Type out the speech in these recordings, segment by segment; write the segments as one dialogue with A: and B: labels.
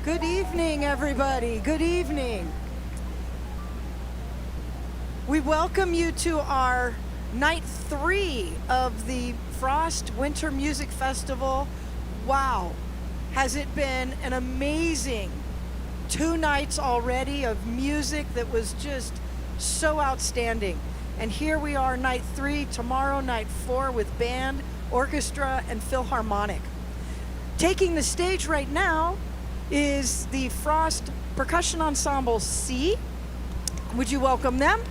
A: Good evening, everybody. Good evening. We welcome you to our night 3 of the Frost Winter Music Festival. Wow, has it been an amazing 2 nights already of music that was just so outstanding. And here we are, night 3, tomorrow, night 4, with band, orchestra, and philharmonic. Taking the stage right now is the Frost Percussion Ensemble C. Would you welcome them?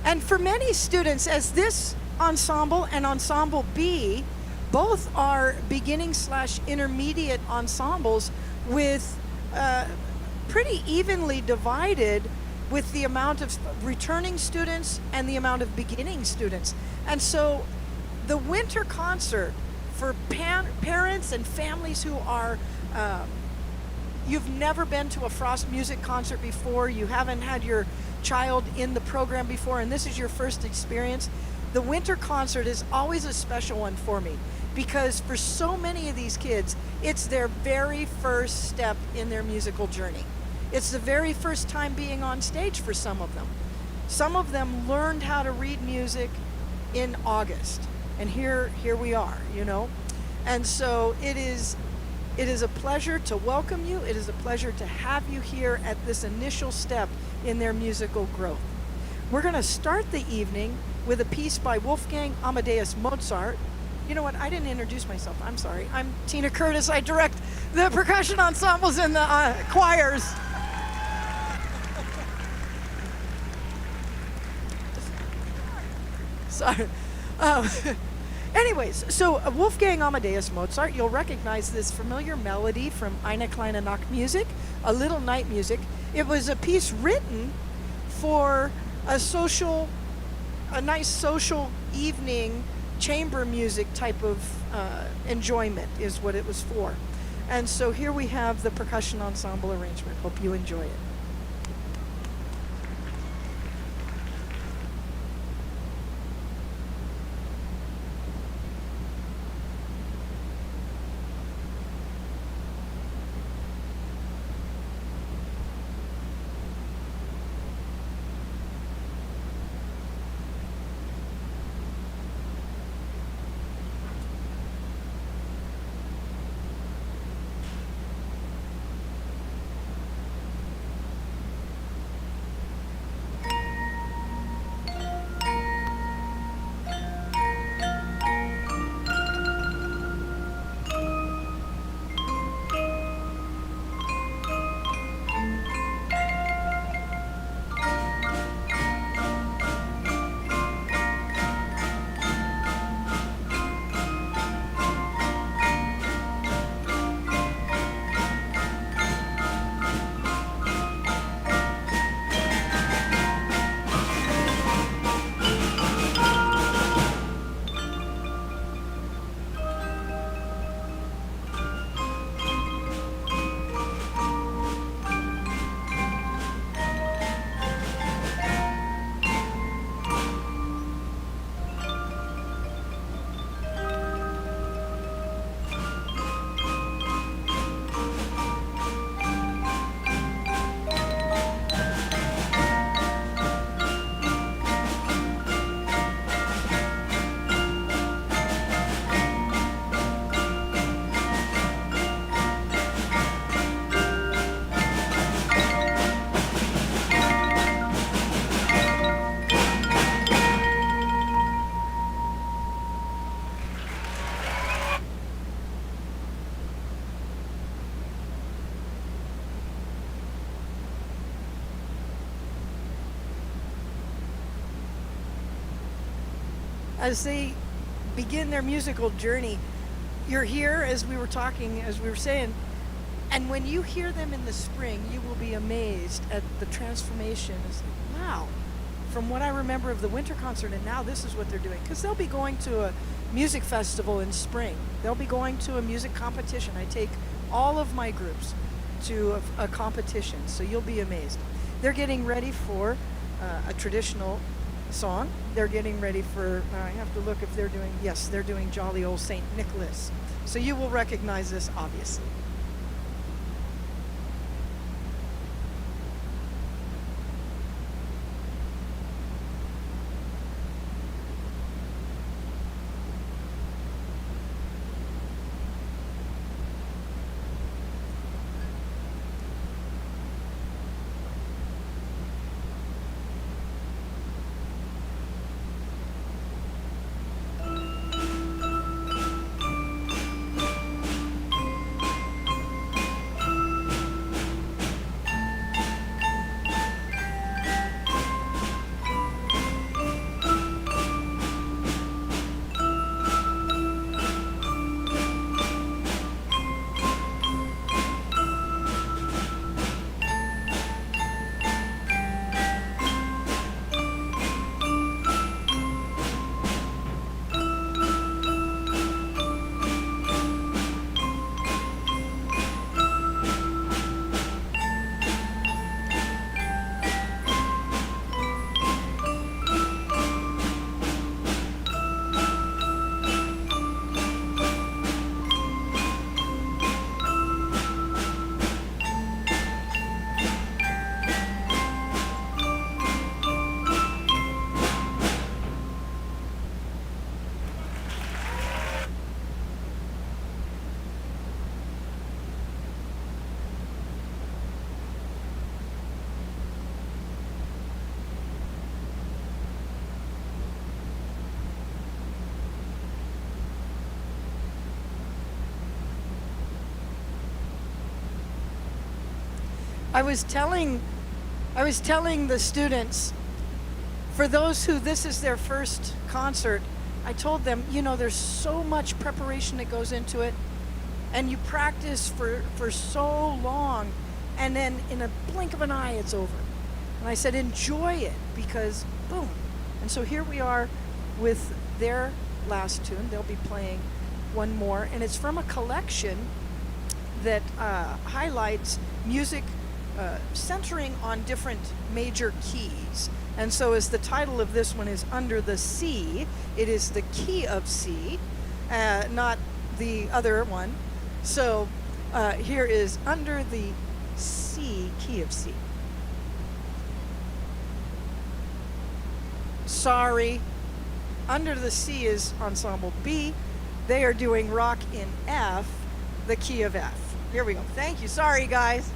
A: And for many students, as this ensemble and Ensemble B, both are beginning/intermediate ensembles with pretty evenly divided with the amount of returning students and the amount of beginning students. And so the winter concert for parents and families who are, you've never been to a Frost music concert before, you haven't had your child in the program before, and this is your first experience, the winter concert is always a special one for me, because for so many of these kids, it's their very first step in their musical journey. It's the very first time being on stage for some of them. Some of them learned how to read music in August, and here we are, you know. And so it is a pleasure to welcome you. It is a pleasure to have you here at this initial step in their musical growth. We're going to start the evening with a piece by Wolfgang Amadeus Mozart. You know what? I didn't introduce myself. I'm sorry. I'm Tina Curtis. I direct the percussion ensembles and the choirs. Sorry. Anyways, so Wolfgang Amadeus Mozart, you'll recognize this familiar melody from Eine kleine Nachtmusik, A Little Night Music. It was a piece written for a nice social evening chamber music type of enjoyment is what it was for. And so here we have the percussion ensemble arrangement. Hope you enjoy it. As they begin their musical journey, you're here, as we were saying, and when you hear them in the spring, you will be amazed at the transformation. It's like, wow, from what I remember of the winter concert and now this is what they're doing. Because they'll be going to a music festival in spring. They'll be going to a music competition. I take all of my groups to a competition, so you'll be amazed. They're getting ready for a traditional song. They're getting ready for, I have to look if they're doing, yes, they're doing Jolly Old St. Nicholas. So you will recognize this, obviously. I was telling the students, for those who this is their first concert, I told them, you know, there's so much preparation that goes into it, and you practice for so long, and then in a blink of an eye, it's over. And I said, enjoy it, because boom. And so here we are with their last tune. They'll be playing one more, and it's from a collection that highlights music centering on different major keys. And so as the title of this one is Under the C, it is the key of C, not the other one. So here is Under the C, key of C. Sorry, Under the C is Ensemble B. They are doing Rock in F, the key of F. Here we go. Thank you. Sorry, guys.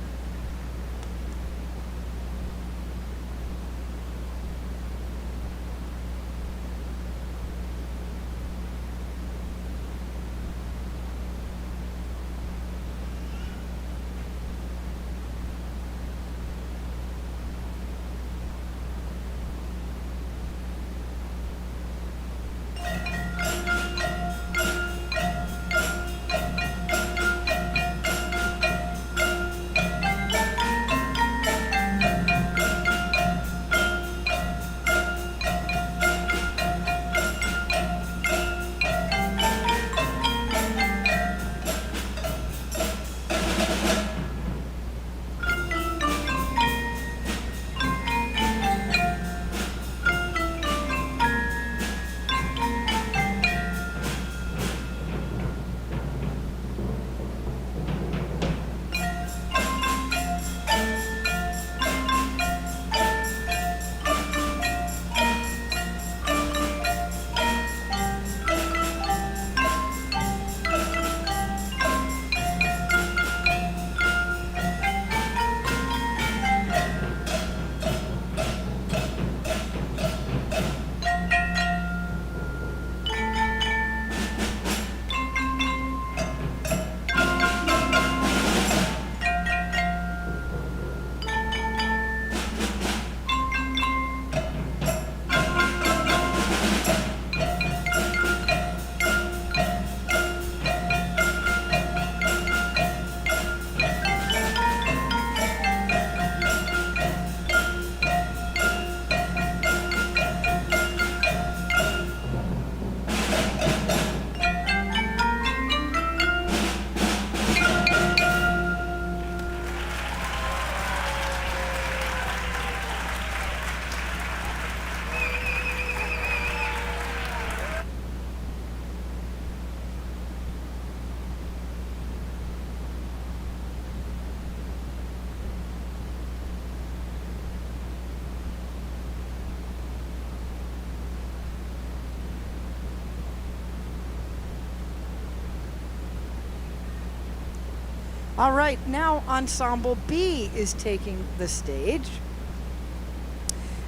A: All right, now Ensemble B is taking the stage.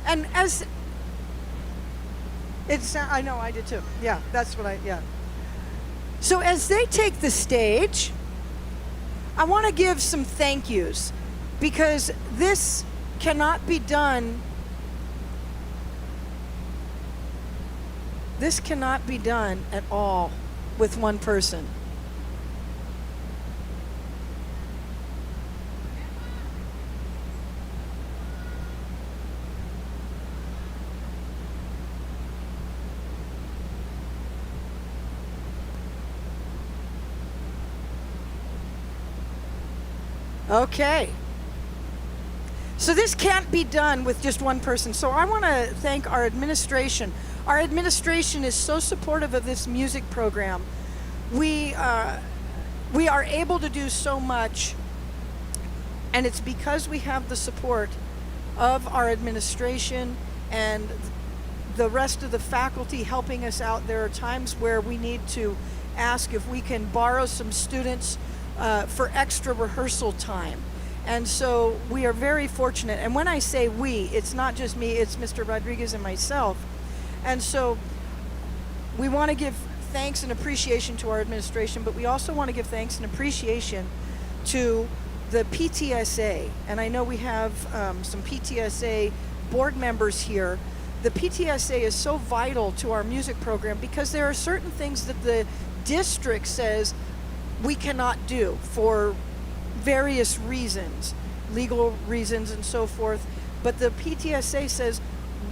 A: And as it's, I know, I did too. Yeah, that's what yeah. So as they take the stage, I want to give some thank yous because this cannot be done. This cannot be done at all with one person. Okay. So this can't be done with just one person. So I want to thank our administration. Our administration is so supportive of this music program. We are able to do so much, and it's because we have the support of our administration and the rest of the faculty helping us out. There are times where we need to ask if we can borrow some students for extra rehearsal time. And so we are very fortunate. And when I say we, it's not just me, it's Mr. Rodriguez and myself. And so we want to give thanks and appreciation to our administration, but we also want to give thanks and appreciation to the PTSA. And I know we have some PTSA board members here. The PTSA is so vital to our music program because there are certain things that the district says we cannot do for various reasons, legal reasons and so forth. But the PTSA says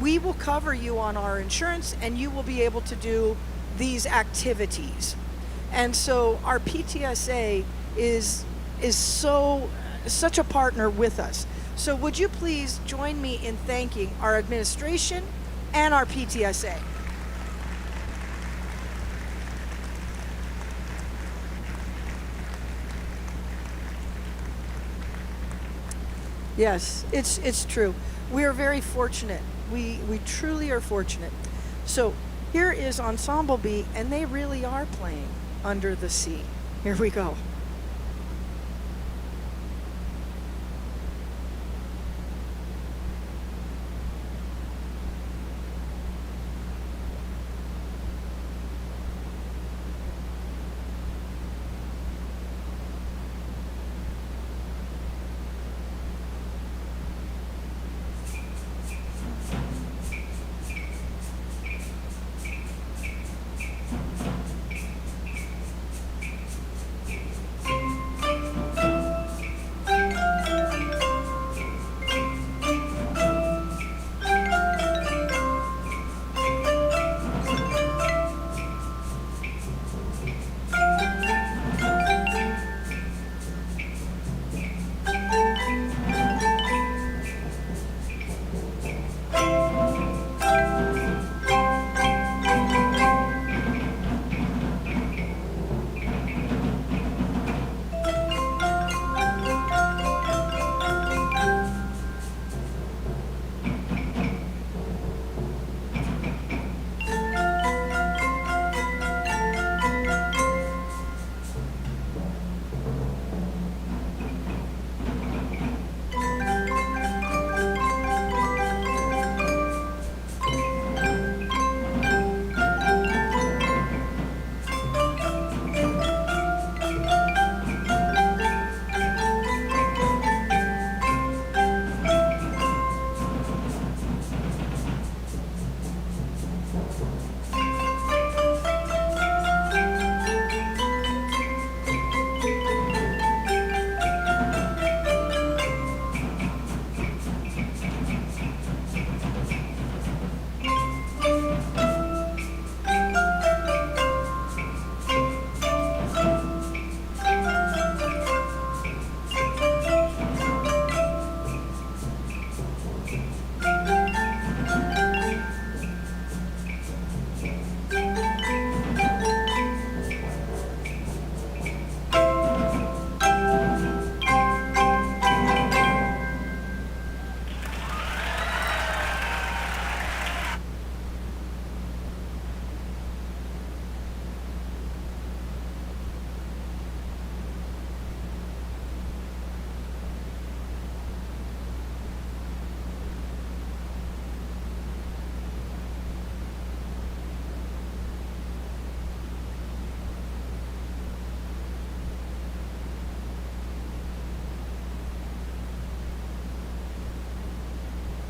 A: we will cover you on our insurance and you will be able to do these activities. And so our PTSA is such a partner with us. So would you please join me in thanking our administration and our PTSA. Yes, it's true. We are very fortunate. We truly are fortunate. So here is Ensemble B, and they really are playing Under the Sea. Here we go.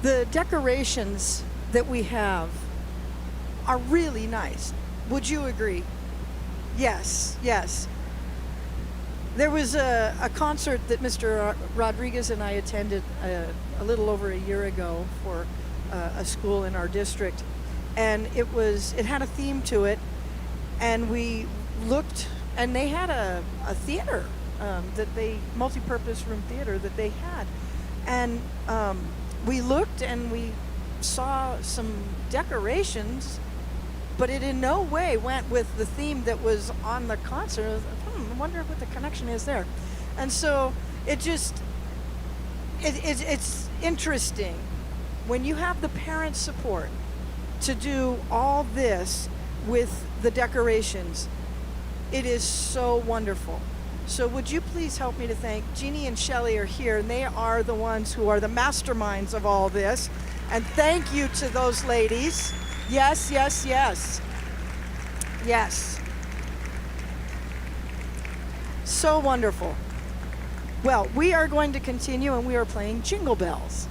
A: The decorations that we have are really nice. Would you agree? Yes, yes. There was a concert that Mr. Rodriguez and I attended a little over a year ago for a school in our district, and it had a theme to it, and we looked, and they had a theater multi-purpose room theater that they had, and we looked and we saw some decorations, but it in no way went with the theme that was on the concert. I wonder what the connection is there. And so it's interesting when you have the parent support to do all this with the decorations. It is so wonderful. So would you please help me to thank Jeannie and Shelley are here, and they are the ones who are the masterminds of all this. And thank you to those ladies. Yes, yes, yes. Yes. So wonderful. Well, we are going to continue, and we are playing Jingle Bells.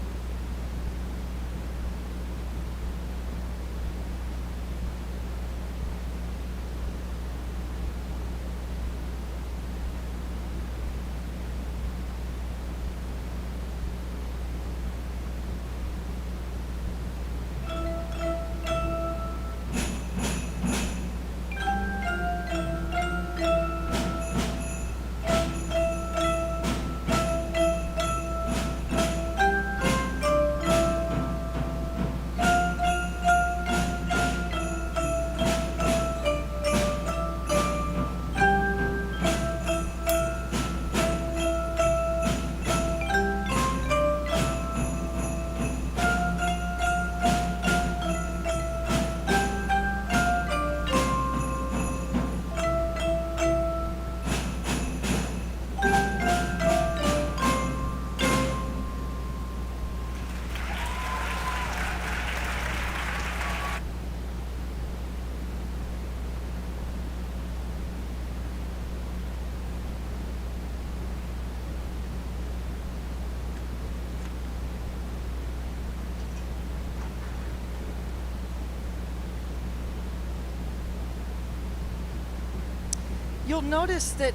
A: You'll notice that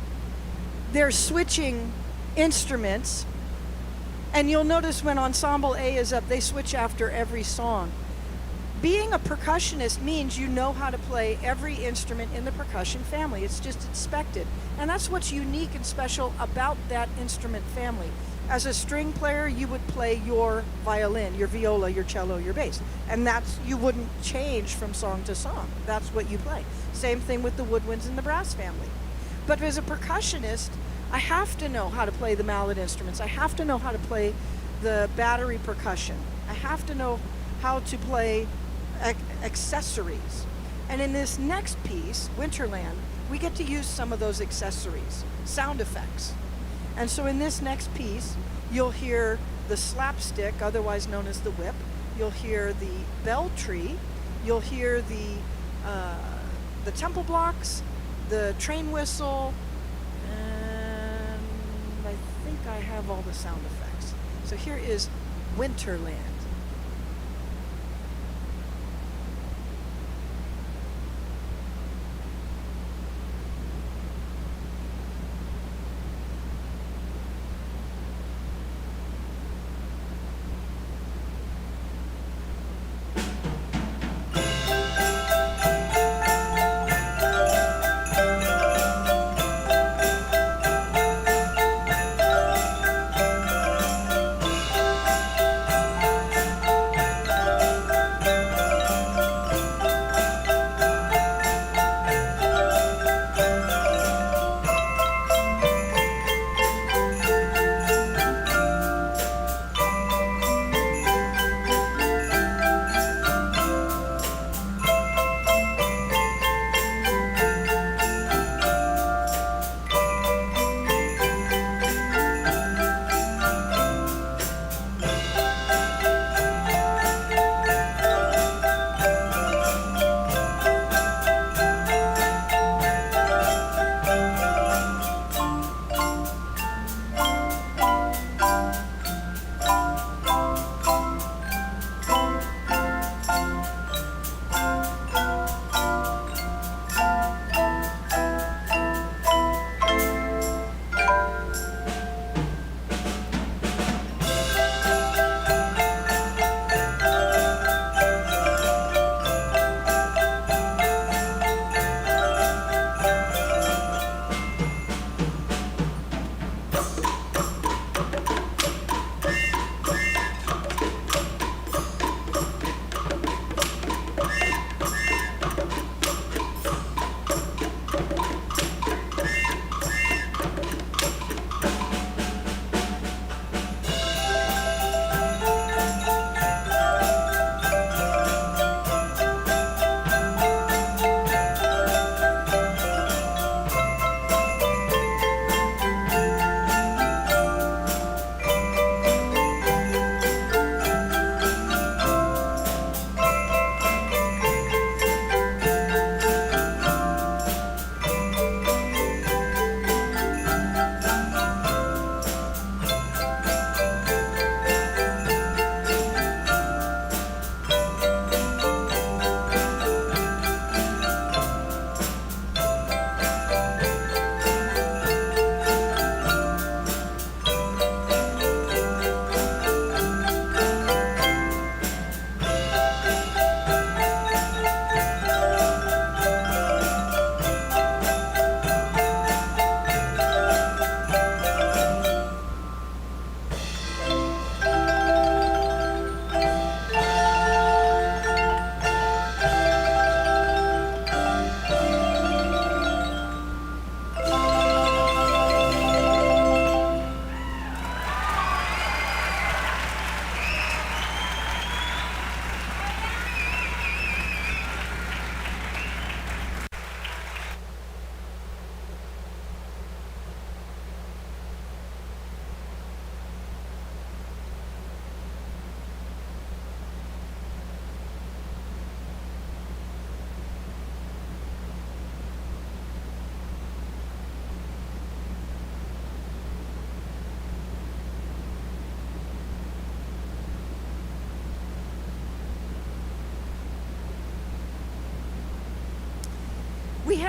A: they're switching instruments, and you'll notice when Ensemble A is up, they switch after every song. Being a percussionist means you know how to play every instrument in the percussion family. It's just expected. And that's what's unique and special about that instrument family. As a string player, you would play your violin, your viola, your cello, your bass. And you wouldn't change from song to song. That's what you play. Same thing with the woodwinds and the brass family. But as a percussionist, I have to know how to play the mallet instruments. I have to know how to play the battery percussion. I have to know how to play accessories. And in this next piece, Winterland, we get to use some of those accessories, sound effects. And so in this next piece, you'll hear the slapstick, otherwise known as the whip. You'll hear the bell tree. You'll hear the temple blocks, the train whistle, and I think I have all the sound effects. So here is Winterland.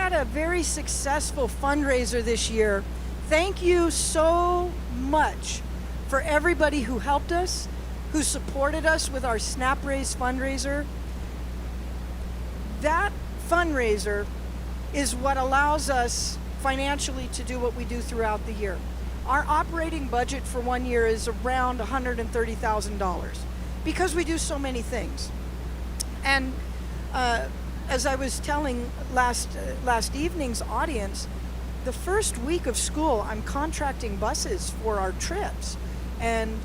A: had a very successful fundraiser this year. Thank you so much for everybody who helped us, who supported us with our Snap Raise fundraiser. That fundraiser is what allows us financially to do what we do throughout the year. Our operating budget for 1 year is around $130,000 because we do so many things. And as I was telling last evening's audience, the first week of school, I'm contracting buses for our trips. And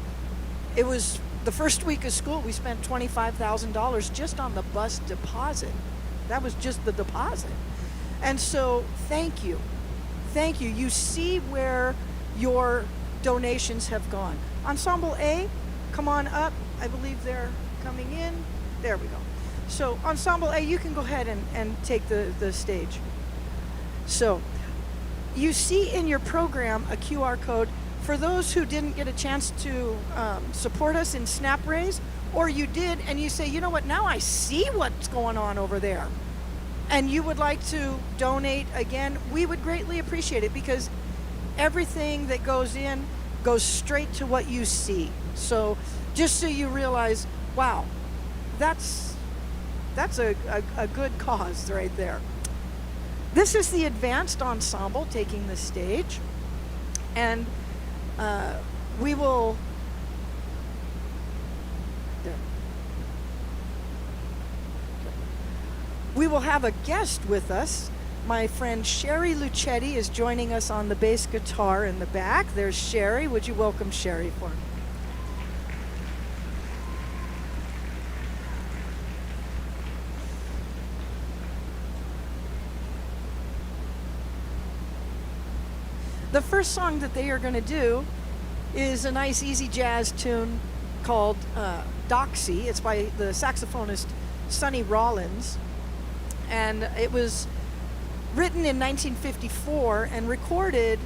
A: it was the first week of school, we spent $25,000 just on the bus deposit. That was just the deposit. And so thank you. Thank you. You see where your donations have gone. Ensemble A, come on up. I believe they're coming in. There we go. So Ensemble A, you can go ahead and take the stage. So you see in your program a QR code for those who didn't get a chance to support us in Snap Raise, or you did and you say, you know what, now I see what's going on over there, and you would like to donate again, we would greatly appreciate it, because everything that goes in goes straight to what you see. So just so you realize, wow, that's a good cause right there. This is the advanced ensemble taking the stage, and we will have a guest with us. My friend Sherry Lucetti is joining us on the bass guitar in the back. There's Sherry. Would you welcome Sherry for me? The first song that they are going to do is a nice easy jazz tune called Doxy. It's by the saxophonist Sonny Rollins, and it was written in 1954 and recorded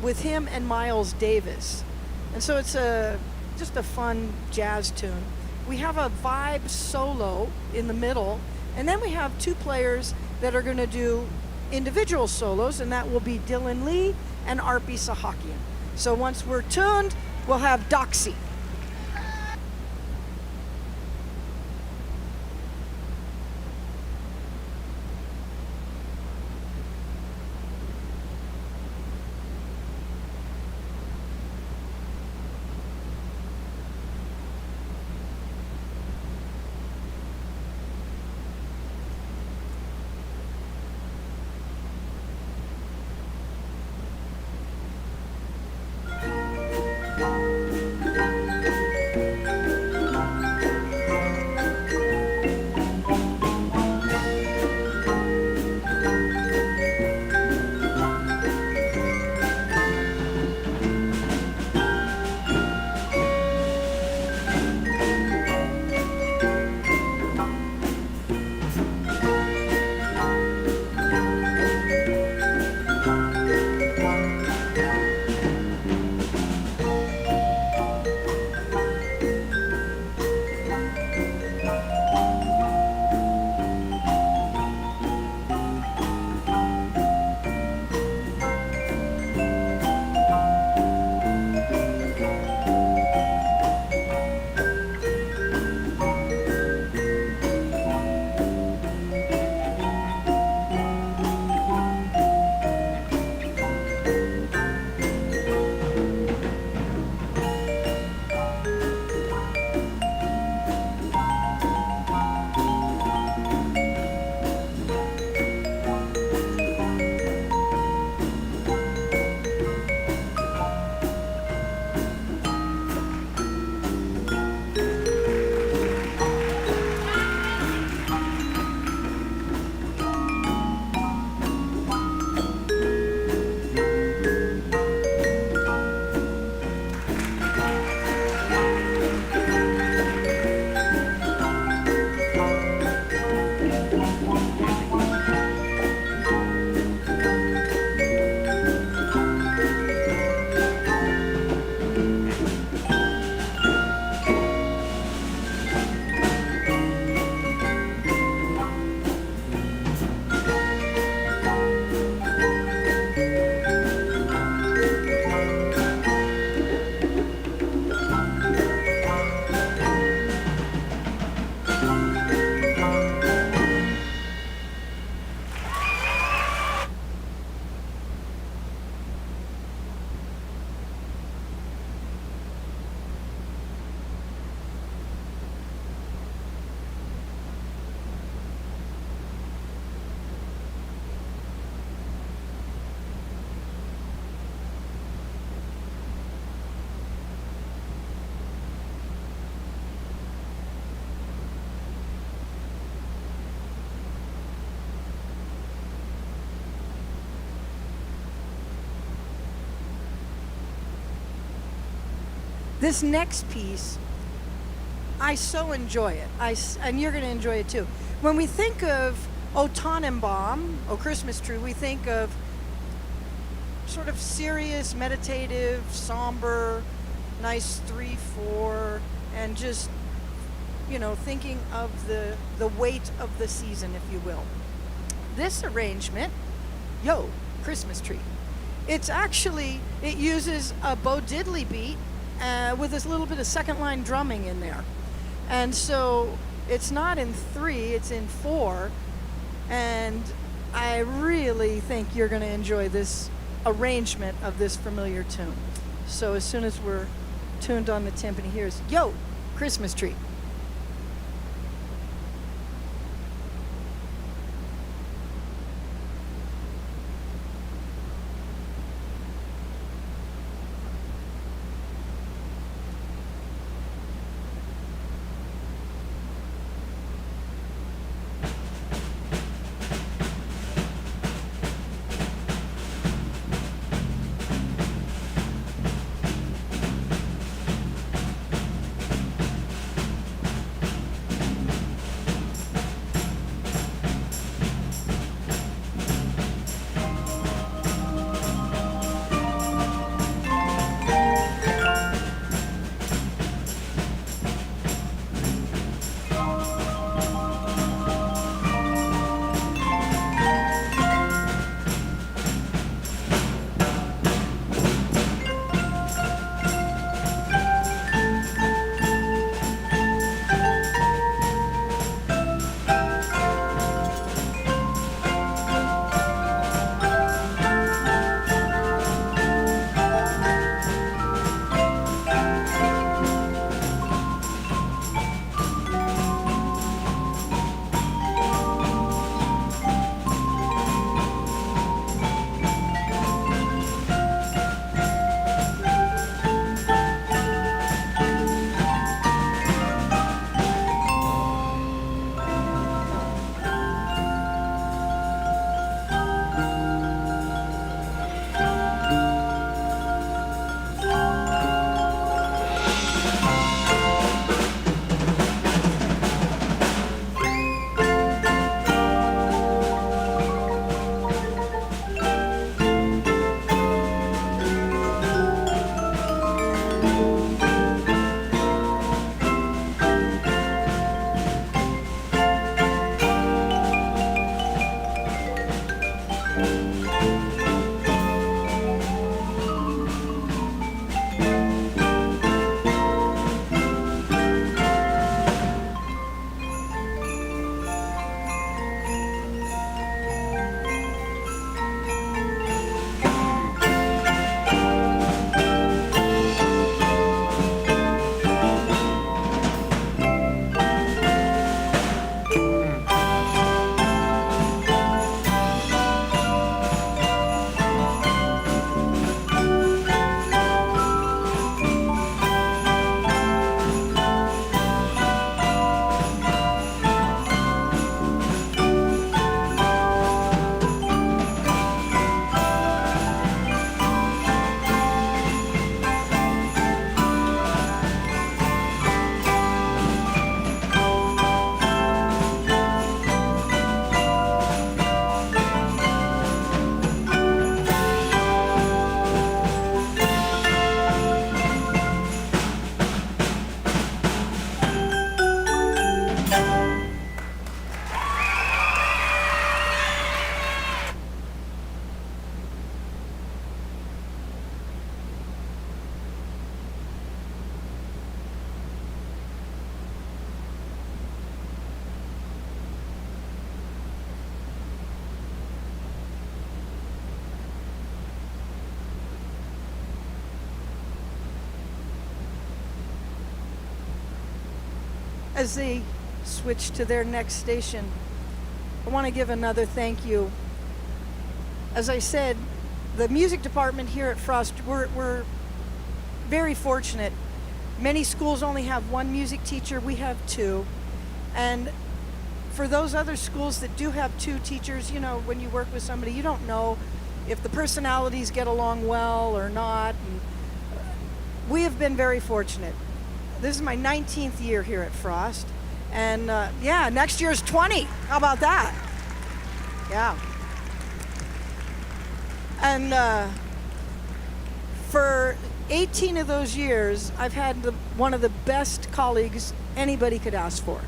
A: with him and Miles Davis. And so it's just a fun jazz tune. We have a vibe solo in the middle, and then we have two players that are going to do individual solos, and that will be Dylan Lee and Arpi Sahakian. So once we're tuned, we'll have Doxy. This next piece, I so enjoy it. And you're going to enjoy it too. When we think of O Tannenbaum, O Christmas Tree, we think of sort of serious, meditative, somber, nice 3/4, and just, thinking of the weight of the season, if you will. This arrangement, Yo, Christmas Tree, it uses a Bo Diddley beat with this little bit of second line drumming in there. And so it's not in 3, it's in 4. And I really think you're going to enjoy this arrangement of this familiar tune. So as soon as we're tuned on the timpani, here's Yo, Christmas Tree. As they switch to their next station, I want to give another thank you. As I said, the music department here at Frost, we're very fortunate. Many schools only have one music teacher, we have 2. And for those other schools that do have 2 teachers, when you work with somebody, you don't know if the personalities get along well or not. And we have been very fortunate. This is my 19th year here at Frost. And yeah, next year's 20. How about that? Yeah. And for 18 of those years, I've had one of the best colleagues anybody could ask for.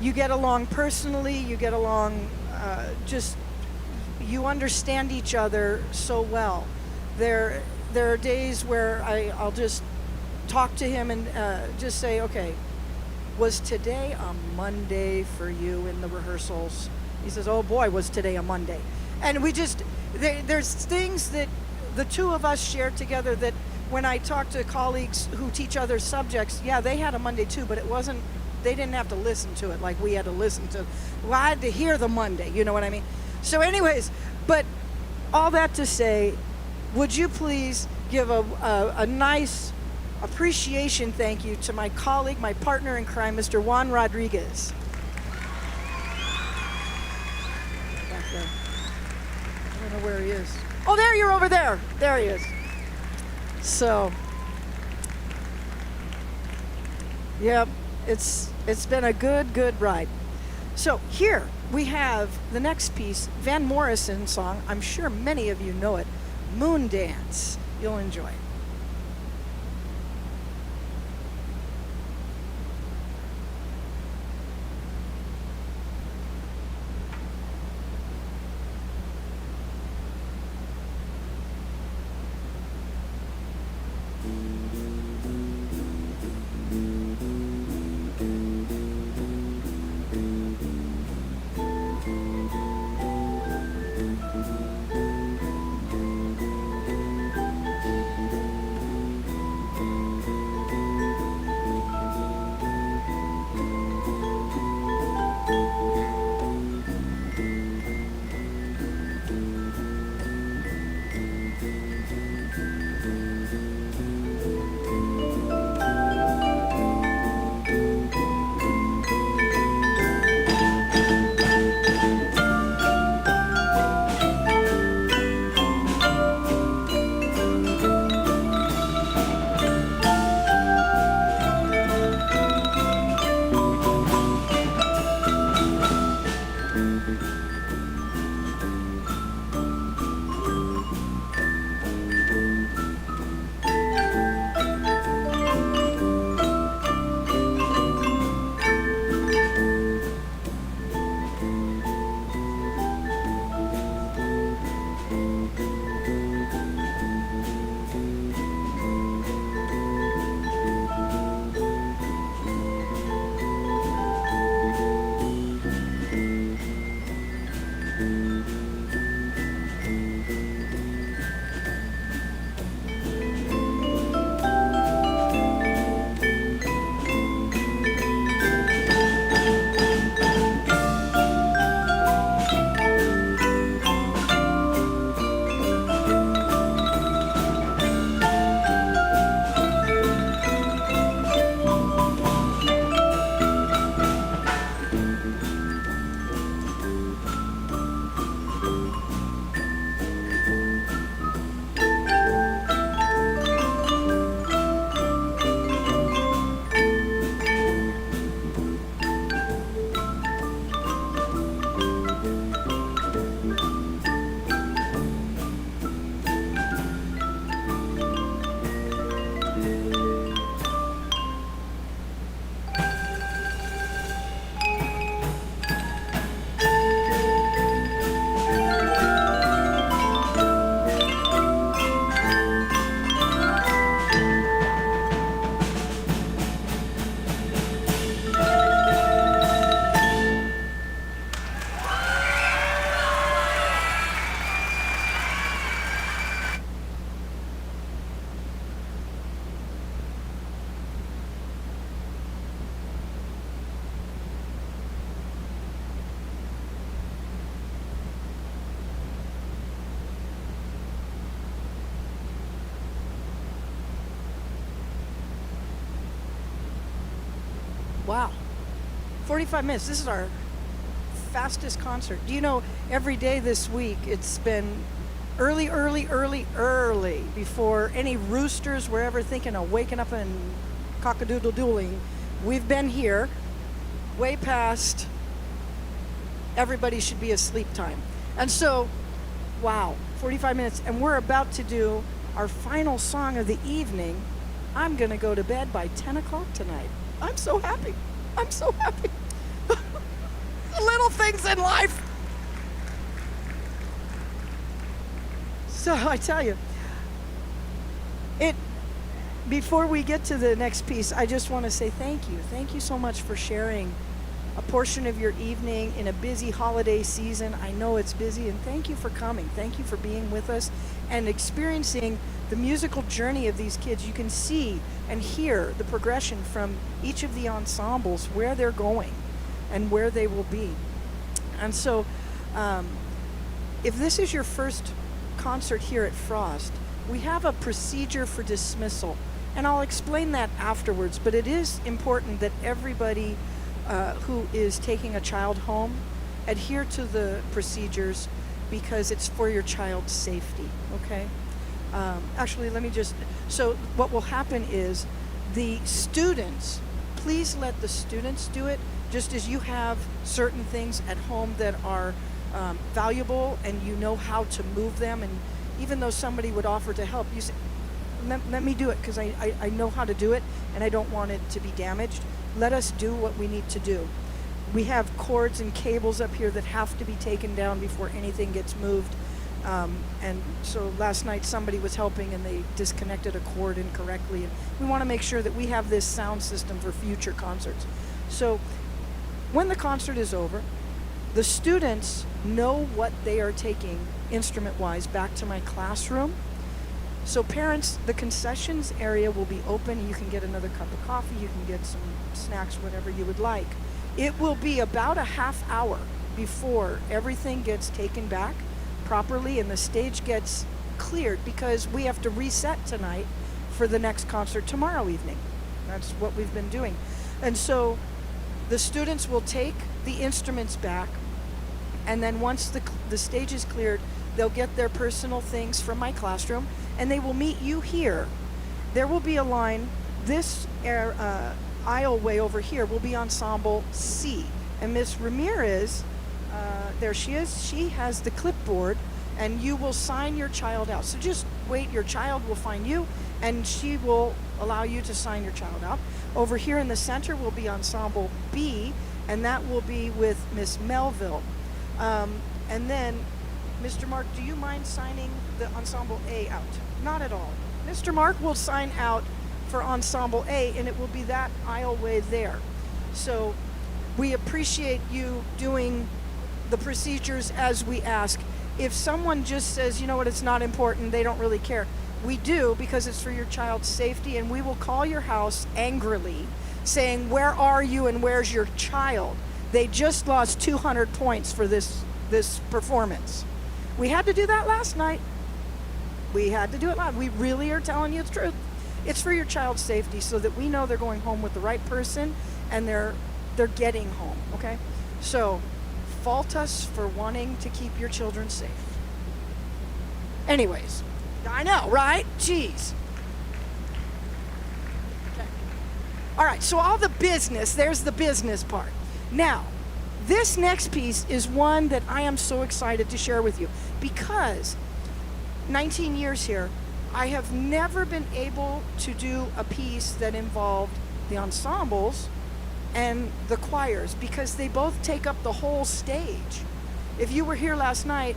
A: You get along personally, you get along you understand each other so well. There are days where I'll just talk to him and just say, okay, was today a Monday for you in the rehearsals? He says, oh boy, was today a Monday. And there's things that the two of us share together that when I talk to colleagues who teach other subjects, yeah, they had a Monday too, but they didn't have to listen to it like we had to listen to. Well, I had to hear the Monday, you know what I mean? So anyways, but all that to say, would you please give a nice appreciation thank you to my colleague, my partner in crime, Mr. Juan Rodriguez. Back there. I don't know where he is. Oh, there, you're over there. There he is. So, yep, it's been a good ride. So here we have the next piece, Van Morrison song. I'm sure many of you know it, Moon Dance. You'll enjoy it. Wow, 45 minutes. This is our fastest concert. Do you know, every day this week it's been early, early, early, early, before any roosters were ever thinking of waking up and cock-a-doodle-dooling. We've been here way past everybody should be asleep time. And so, wow, 45 minutes, and we're about to do our final song of the evening. I'm going to go to bed by 10 o'clock tonight. I'm so happy. I'm so happy. Little things in life. So I tell you, before we get to the next piece, I just want to say thank you. Thank you so much for sharing a portion of your evening in a busy holiday season. I know it's busy, and thank you for coming. Thank you for being with us and experiencing the musical journey of these kids. You can see and hear the progression from each of the ensembles, where they're going and where they will be. And so if this is your first concert here at Frost, we have a procedure for dismissal, and I'll explain that afterwards, but it is important that everybody who is taking a child home adhere to the procedures, because it's for your child's safety, okay? Actually, so what will happen is the students, please let the students do it, just as you have certain things at home that are valuable and you know how to move them, and even though somebody would offer to help, you say, let me do it, because I know how to do it and I don't want it to be damaged. Let us do what we need to do. We have cords and cables up here that have to be taken down before anything gets moved. And so last night somebody was helping and they disconnected a cord incorrectly. And we want to make sure that we have this sound system for future concerts. So when the concert is over, the students know what they are taking instrument-wise back to my classroom. So parents, the concessions area will be open. You can get another cup of coffee, you can get some snacks, whatever you would like. It will be about a half hour before everything gets taken back properly and the stage gets cleared, because we have to reset tonight for the next concert tomorrow evening. That's what we've been doing. And so the students will take the instruments back, and then once the stage is cleared, they'll get their personal things from my classroom, and they will meet you here. There will be a line. This aisleway over here will be Ensemble C. And Miss Ramirez, there she is, she has the clipboard, and you will sign your child out. So just wait, your child will find you, and she will allow you to sign your child out. Over here in the center will be Ensemble B, and that will be with Miss Melville. And then, Mr. Mark, do you mind signing the Ensemble A out? Not at all. Mr. Mark will sign out for Ensemble A, and it will be that aisleway there. So we appreciate you doing the procedures as we ask. If someone just says, you know what, it's not important, they don't really care, we do, because it's for your child's safety, and we will call your house angrily saying, where are you and where's your child? They just lost 200 points for this performance. We had to do that last night. We had to do it live. We really are telling you the truth. It's for your child's safety, so that we know they're going home with the right person and they're getting home, okay? So, fault us for wanting to keep your children safe. Anyways, I know, right? Jeez. Okay. All right, so all the business, there's the business part. Now, this next piece is one that I am so excited to share with you, because 19 years here, I have never been able to do a piece that involved the ensembles and the choirs, because they both take up the whole stage. If you were here last night,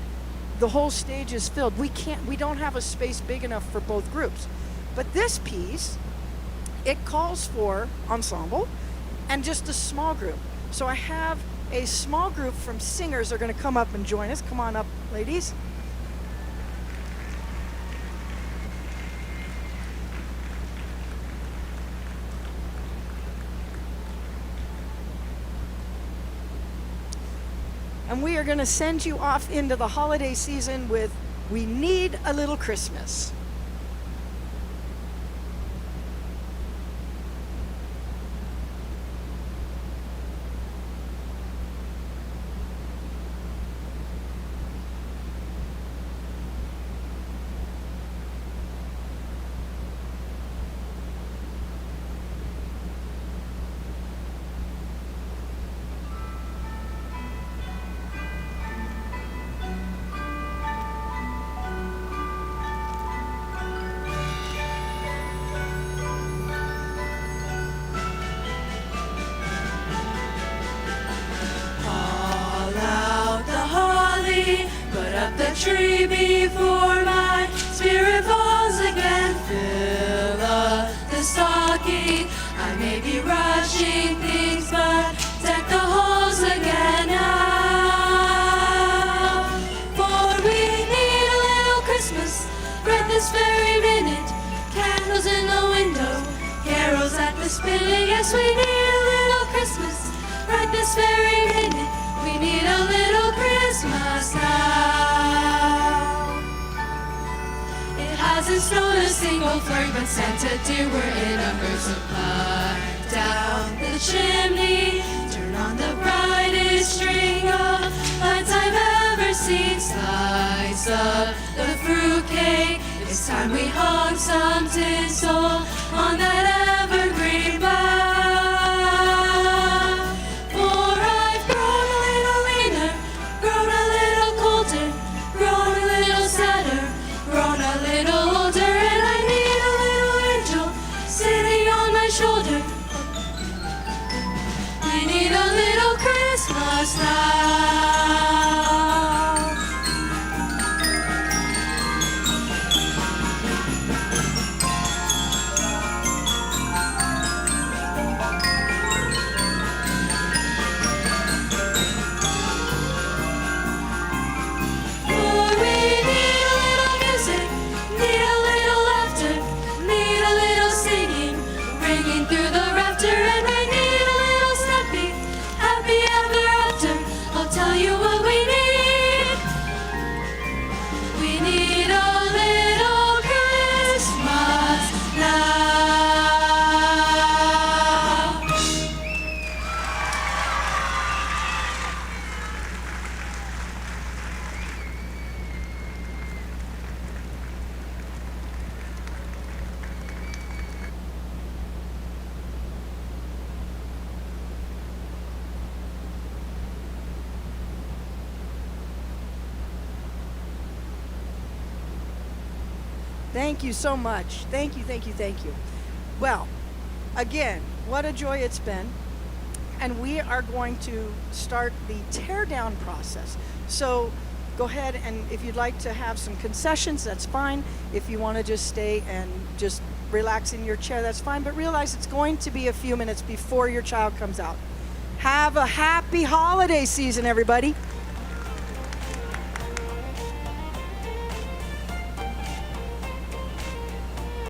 A: the whole stage is filled. We don't have a space big enough for both groups. But this piece, it calls for ensemble and just a small group. So I have a small group from singers are going to come up and join us. Come on up, ladies. And we are going to send you off into the holiday season with We Need a Little Christmas.
B: tree before my spirit falls again. Fill up the stocking. I may be rushing things, but deck the halls again now. For we need a little Christmas right this very minute. Candles in the window, carols at the spilling. Yes, we need a little Christmas right this very minute. We need a little Christmas now. It hasn't snowed a single flurry, but Santa dear, we're in a burst supply. Down the chimney, turn on the brightest string of lights I've ever seen. Slice up the fruitcake. It's time we hung some tinsel on that evergreen bough. For I've grown a little leaner, grown a little colder, grown a little sadder, grown a little older, and I need a little angel sitting on my shoulder. We need a little Christmas now.
A: Thank you so much. Thank you, thank you, thank you. Well, again, what a joy it's been. And we are going to start the teardown process. So go ahead, and if you'd like to have some concessions, that's fine. If you want to just stay and just relax in your chair, that's fine. But realize it's going to be a few minutes before your child comes out. Have a happy holiday season, everybody.